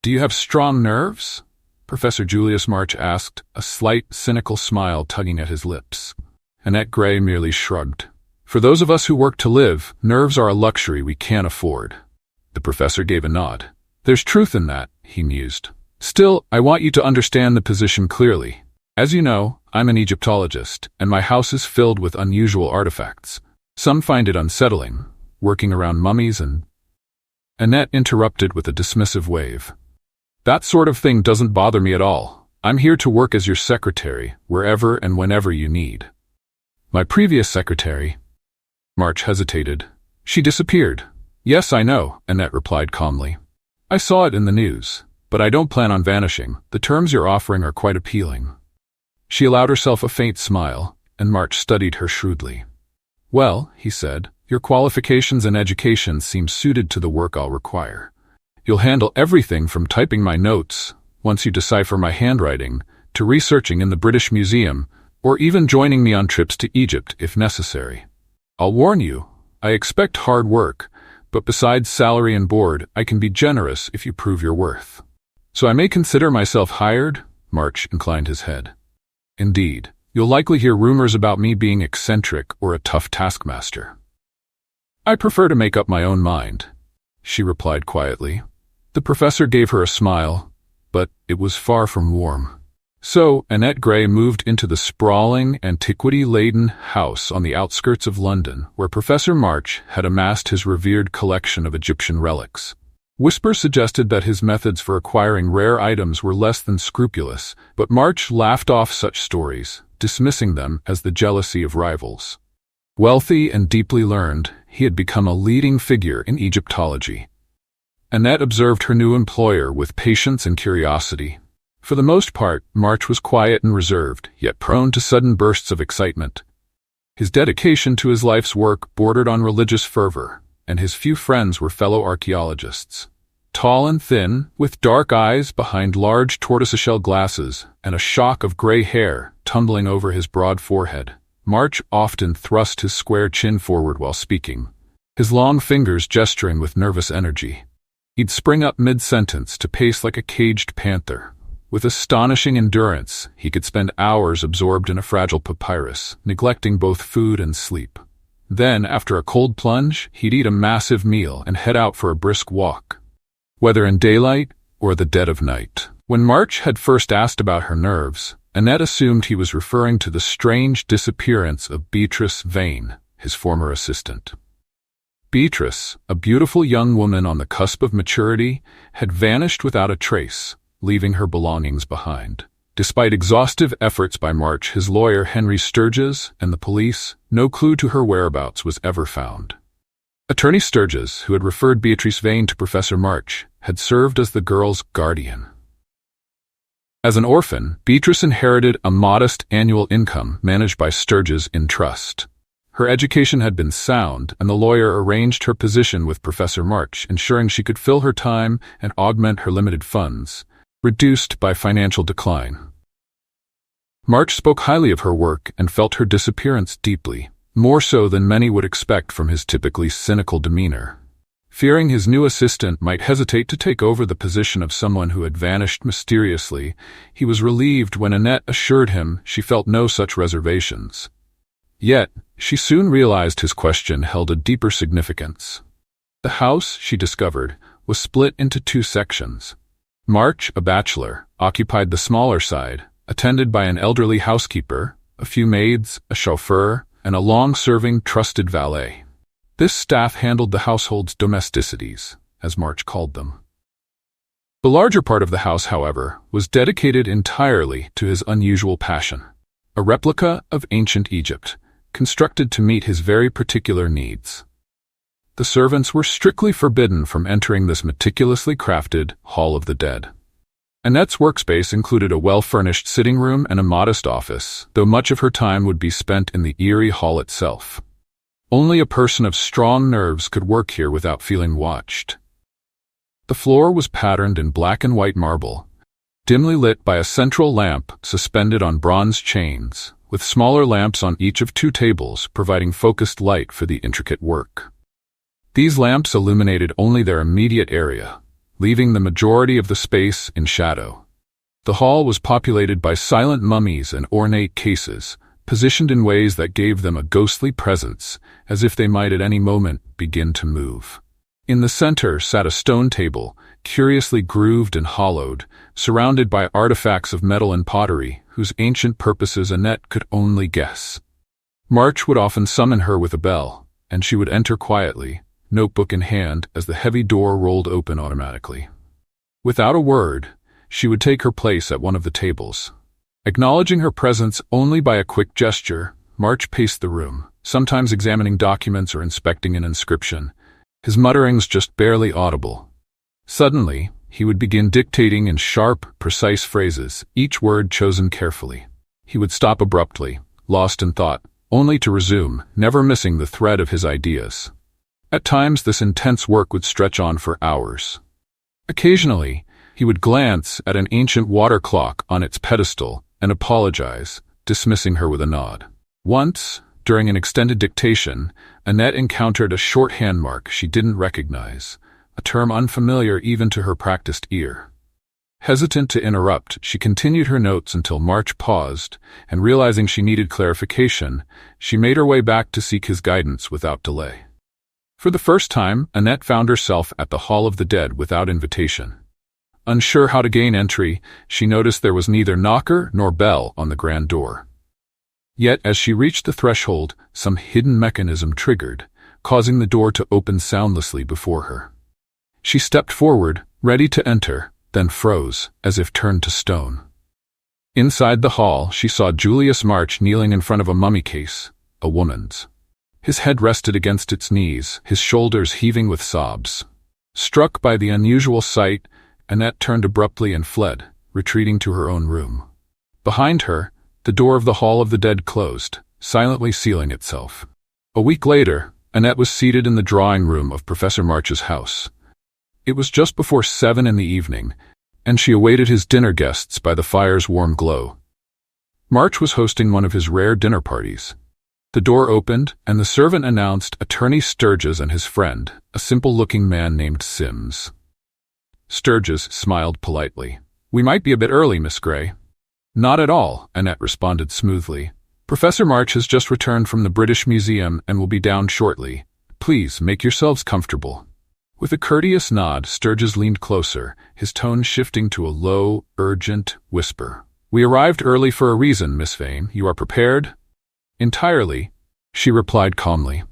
Do you have strong nerves? Professor Julius March asked, a slight, cynical smile tugging at his lips. Annette Gray merely shrugged. For those of us who work to live, nerves are a luxury we can't afford. The professor gave a nod. There's truth in that, he mused. Still, I want you to understand the position clearly. As you know, I'm an Egyptologist, and my house is filled with unusual artifacts. Some find it unsettling, working around mummies and... Annette interrupted with a dismissive wave. That sort of thing doesn't bother me at all. I'm here to work as your secretary, wherever and whenever you need. My previous secretary... March hesitated. She disappeared. Yes, I know, Annette replied calmly. I saw it in the news, but I don't plan on vanishing. The terms you're offering are quite appealing. She allowed herself a faint smile, and March studied her shrewdly. Well, he said, your qualifications and education seem suited to the work I'll require. You'll handle everything from typing my notes, once you decipher my handwriting, to researching in the British Museum, or even joining me on trips to Egypt if necessary. I'll warn you, I expect hard work, but besides salary and board, I can be generous if you prove your worth. So I may consider myself hired? March inclined his head. Indeed, you'll likely hear rumors about me being eccentric or a tough taskmaster. I prefer to make up my own mind, she replied quietly. The professor gave her a smile, but it was far from warm. So, Annette Gray moved into the sprawling, antiquity-laden house on the outskirts of London, where Professor March had amassed his revered collection of Egyptian relics. Whispers suggested that his methods for acquiring rare items were less than scrupulous, but March laughed off such stories, dismissing them as the jealousy of rivals. Wealthy and deeply learned, he had become a leading figure in Egyptology. Annette observed her new employer with patience and curiosity. For the most part, March was quiet and reserved, yet prone to sudden bursts of excitement. His dedication to his life's work bordered on religious fervor, and his few friends were fellow archaeologists. Tall and thin, with dark eyes behind large tortoiseshell glasses and a shock of gray hair tumbling over his broad forehead, March often thrust his square chin forward while speaking, his long fingers gesturing with nervous energy. He'd spring up mid-sentence to pace like a caged panther. With astonishing endurance, he could spend hours absorbed in a fragile papyrus, neglecting both food and sleep. Then, after a cold plunge, he'd eat a massive meal and head out for a brisk walk, whether in daylight or the dead of night. When March had first asked about her nerves, Annette assumed he was referring to the strange disappearance of Beatrice Vane, his former assistant. Beatrice, a beautiful young woman on the cusp of maturity, had vanished without a trace, leaving her belongings behind. Despite exhaustive efforts by March, his lawyer Henry Sturges, and the police, no clue to her whereabouts was ever found. Attorney Sturges, who had referred Beatrice Vane to Professor March, had served as the girl's guardian. As an orphan, Beatrice inherited a modest annual income managed by Sturges in trust. Her education had been sound, and the lawyer arranged her position with Professor March, ensuring she could fill her time and augment her limited funds, reduced by financial decline. March spoke highly of her work and felt her disappearance deeply, more so than many would expect from his typically cynical demeanor. Fearing his new assistant might hesitate to take over the position of someone who had vanished mysteriously, he was relieved when Annette assured him she felt no such reservations. Yet, she soon realized his question held a deeper significance. The house, she discovered, was split into two sections. March, a bachelor, occupied the smaller side, attended by an elderly housekeeper, a few maids, a chauffeur, and a long-serving, trusted valet. This staff handled the household's domesticities, as March called them. The larger part of the house, however, was dedicated entirely to his unusual passion, a replica of ancient Egypt, constructed to meet his very particular needs. The servants were strictly forbidden from entering this meticulously crafted Hall of the Dead. Annette's workspace included a well-furnished sitting room and a modest office, though much of her time would be spent in the eerie hall itself. Only a person of strong nerves could work here without feeling watched. The floor was patterned in black and white marble, dimly lit by a central lamp suspended on bronze chains, with smaller lamps on each of two tables providing focused light for the intricate work. These lamps illuminated only their immediate area, leaving the majority of the space in shadow. The hall was populated by silent mummies and ornate cases, positioned in ways that gave them a ghostly presence, as if they might at any moment begin to move. In the center sat a stone table, curiously grooved and hollowed, surrounded by artifacts of metal and pottery, whose ancient purposes Annette could only guess. March would often summon her with a bell, and she would enter quietly, notebook in hand, as the heavy door rolled open automatically. Without a word, she would take her place at one of the tables. Acknowledging her presence only by a quick gesture, March paced the room, sometimes examining documents or inspecting an inscription, his mutterings just barely audible. Suddenly, he would begin dictating in sharp, precise phrases, each word chosen carefully. He would stop abruptly, lost in thought, only to resume, never missing the thread of his ideas. At times, this intense work would stretch on for hours. Occasionally, he would glance at an ancient water clock on its pedestal and apologize, dismissing her with a nod. Once, during an extended dictation, Annette encountered a shorthand mark she didn't recognize, a term unfamiliar even to her practiced ear. Hesitant to interrupt, she continued her notes until March paused, and realizing she needed clarification, she made her way back to seek his guidance without delay. For the first time, Annette found herself at the Hall of the Dead without invitation. Unsure how to gain entry, she noticed there was neither knocker nor bell on the grand door. Yet, as she reached the threshold, some hidden mechanism triggered, causing the door to open soundlessly before her. She stepped forward, ready to enter, then froze, as if turned to stone. Inside the hall, she saw Julius March kneeling in front of a mummy case, a woman's. His head rested against its knees, his shoulders heaving with sobs. Struck by the unusual sight, Annette turned abruptly and fled, retreating to her own room. Behind her, the door of the Hall of the Dead closed, silently sealing itself. A week later, Annette was seated in the drawing room of Professor March's house. It was just before 7 in the evening, and she awaited his dinner guests by the fire's warm glow. March was hosting one of his rare dinner parties. The door opened, and the servant announced Attorney Sturgis and his friend, a simple-looking man named Sims. Sturgis smiled politely. "We might be a bit early, Miss Gray." "Not at all," Annette responded smoothly. "Professor March has just returned from the British Museum and will be down shortly. Please make yourselves comfortable." With a courteous nod, Sturgis leaned closer, his tone shifting to a low, urgent whisper. "We arrived early for a reason, Miss Vane. You are prepared?" "Entirely," she replied calmly.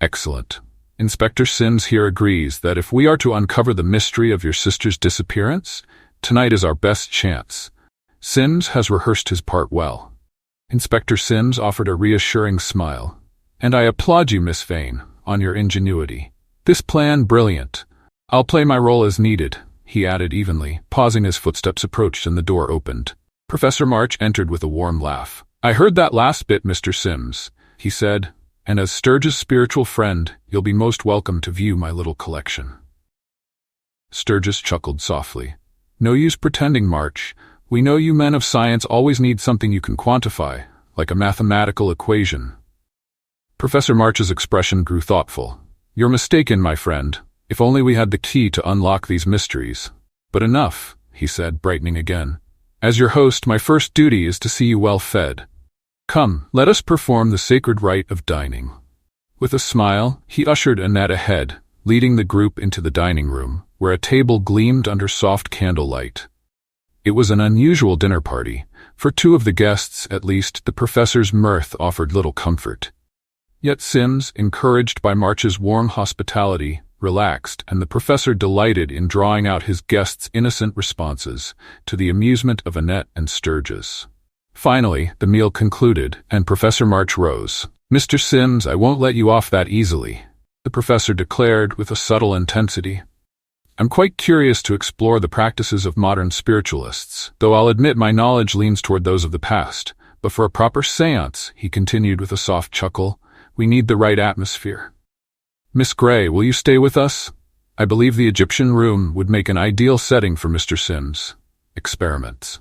"Excellent. Inspector Sims here agrees that if we are to uncover the mystery of your sister's disappearance, tonight is our best chance. Sims has rehearsed his part well." Inspector Sims offered a reassuring smile. "And I applaud you, Miss Vane, on your ingenuity. This plan brilliant. I'll play my role as needed," he added evenly, pausing as footsteps approached and the door opened. Professor March entered with a warm laugh. "I heard that last bit, Mr. Sims," he said, "and as Sturgis' spiritual friend, you'll be most welcome to view my little collection." Sturgis chuckled softly. "No use pretending, March. We know you men of science always need something you can quantify, like a mathematical equation." Professor March's expression grew thoughtful. "You're mistaken, my friend. If only we had the key to unlock these mysteries. But enough," he said, brightening again. "As your host, my first duty is to see you well fed. Come, let us perform the sacred rite of dining." With a smile, he ushered Annette ahead, leading the group into the dining room, where a table gleamed under soft candlelight. It was an unusual dinner party. For two of the guests, at least, the professor's mirth offered little comfort. Yet Sims, encouraged by March's warm hospitality, relaxed, and the professor delighted in drawing out his guests' innocent responses, to the amusement of Annette and Sturgis. Finally, the meal concluded, and Professor March rose. "Mr. Sims, I won't let you off that easily," the professor declared with a subtle intensity. "I'm quite curious to explore the practices of modern spiritualists, though I'll admit my knowledge leans toward those of the past. But for a proper séance," he continued with a soft chuckle, "we need the right atmosphere. Miss Gray, will you stay with us? I believe the Egyptian room would make an ideal setting for Mr. Sims' experiments."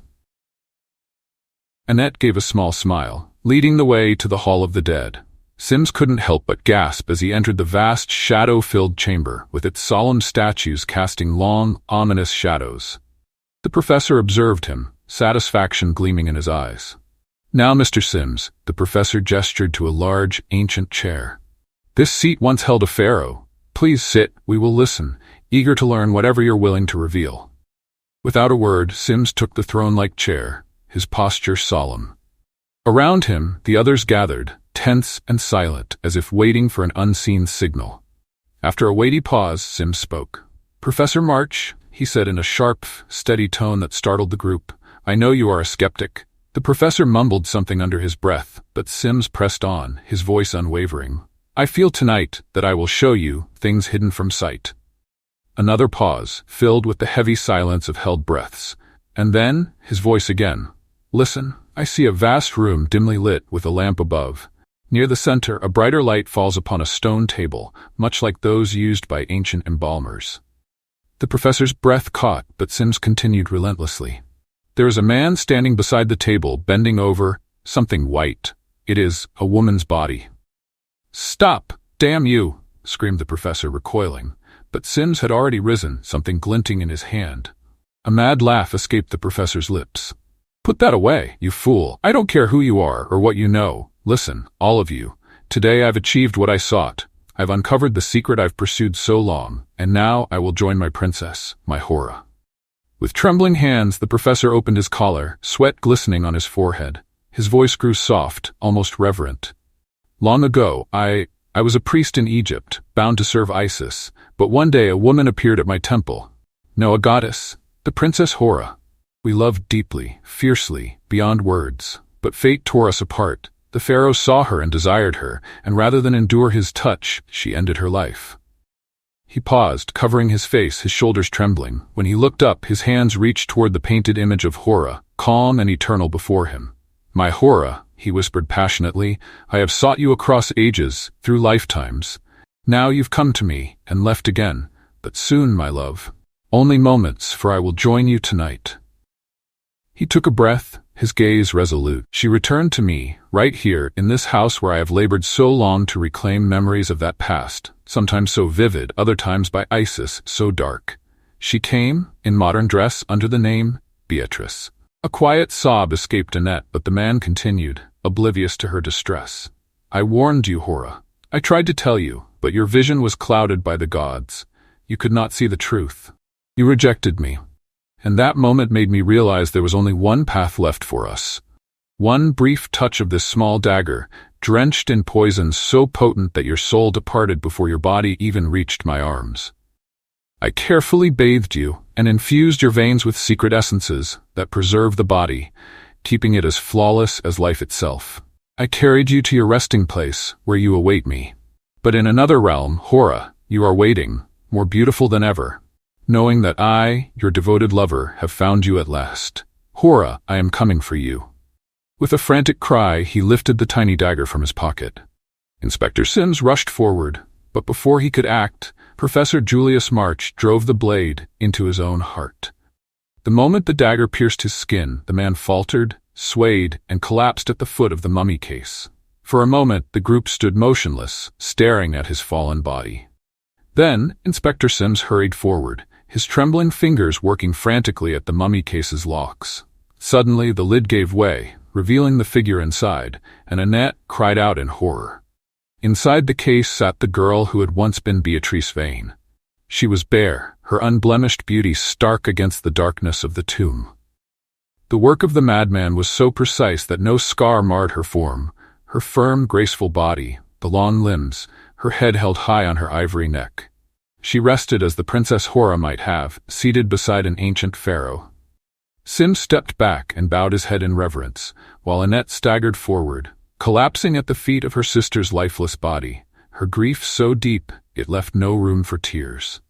Annette gave a small smile, leading the way to the Hall of the Dead. Sims couldn't help but gasp as he entered the vast, shadow-filled chamber, with its solemn statues casting long, ominous shadows. The professor observed him, satisfaction gleaming in his eyes. "Now, Mr. Sims," the professor gestured to a large, ancient chair. "This seat once held a pharaoh. Please sit, we will listen, eager to learn whatever you're willing to reveal." Without a word, Sims took the throne-like chair, his posture solemn. Around him, the others gathered, tense and silent, as if waiting for an unseen signal. After a weighty pause, Sims spoke. "Professor March," he said in a sharp, steady tone that startled the group, "I know you are a skeptic." The professor mumbled something under his breath, but Sims pressed on, his voice unwavering. "I feel tonight that I will show you things hidden from sight." Another pause, filled with the heavy silence of held breaths. And then, his voice again. "Listen, I see a vast room dimly lit with a lamp above. Near the center, a brighter light falls upon a stone table, much like those used by ancient embalmers." The professor's breath caught, but Sims continued relentlessly. "There is a man standing beside the table, bending over something white. It is a woman's body." "Stop! Damn you!" screamed the professor, recoiling. But Sims had already risen, something glinting in his hand. A mad laugh escaped the professor's lips. "Put that away, you fool. I don't care who you are or what you know. Listen, all of you. Today I've achieved what I sought. I've uncovered the secret I've pursued so long, and now I will join my princess, my Hora." With trembling hands, the professor opened his collar, sweat glistening on his forehead. His voice grew soft, almost reverent. "Long ago, I was a priest in Egypt, bound to serve Isis, but one day a woman appeared at my temple. No, a goddess, the Princess Hora. We loved deeply, fiercely, beyond words, but fate tore us apart. The pharaoh saw her and desired her, and rather than endure his touch, she ended her life." He paused, covering his face, his shoulders trembling. When he looked up, his hands reached toward the painted image of Hora, calm and eternal before him. "My Hora," he whispered passionately, "I have sought you across ages, through lifetimes. Now you've come to me, and left again. But soon, my love. Only moments, for I will join you tonight." He took a breath, his gaze resolute. "She returned to me, right here, in this house where I have labored so long to reclaim memories of that past, sometimes so vivid, other times by Isis, so dark. She came, in modern dress, under the name Beatrice." A quiet sob escaped Annette, but the man continued, oblivious to her distress. "I warned you, Hora. I tried to tell you, but your vision was clouded by the gods. You could not see the truth. You rejected me. And that moment made me realize there was only one path left for us. One brief touch of this small dagger, drenched in poison so potent that your soul departed before your body even reached my arms. I carefully bathed you and infused your veins with secret essences that preserve the body, keeping it as flawless as life itself. I carried you to your resting place, where you await me. But in another realm, Hora, you are waiting, more beautiful than ever, knowing that I, your devoted lover, have found you at last. Hora, I am coming for you." With a frantic cry, he lifted the tiny dagger from his pocket. Inspector Sims rushed forward, but before he could act, Professor Julius March drove the blade into his own heart. The moment the dagger pierced his skin, the man faltered, swayed, and collapsed at the foot of the mummy case. For a moment, the group stood motionless, staring at his fallen body. Then, Inspector Sims hurried forward, his trembling fingers working frantically at the mummy case's locks. Suddenly, the lid gave way, revealing the figure inside, and Annette cried out in horror. Inside the case sat the girl who had once been Beatrice Vane. She was bare, her unblemished beauty stark against the darkness of the tomb. The work of the madman was so precise that no scar marred her form, her firm, graceful body, the long limbs, her head held high on her ivory neck. She rested as the Princess Hora might have, seated beside an ancient pharaoh. Sims stepped back and bowed his head in reverence, while Annette staggered forward, collapsing at the feet of her sister's lifeless body, her grief so deep it left no room for tears.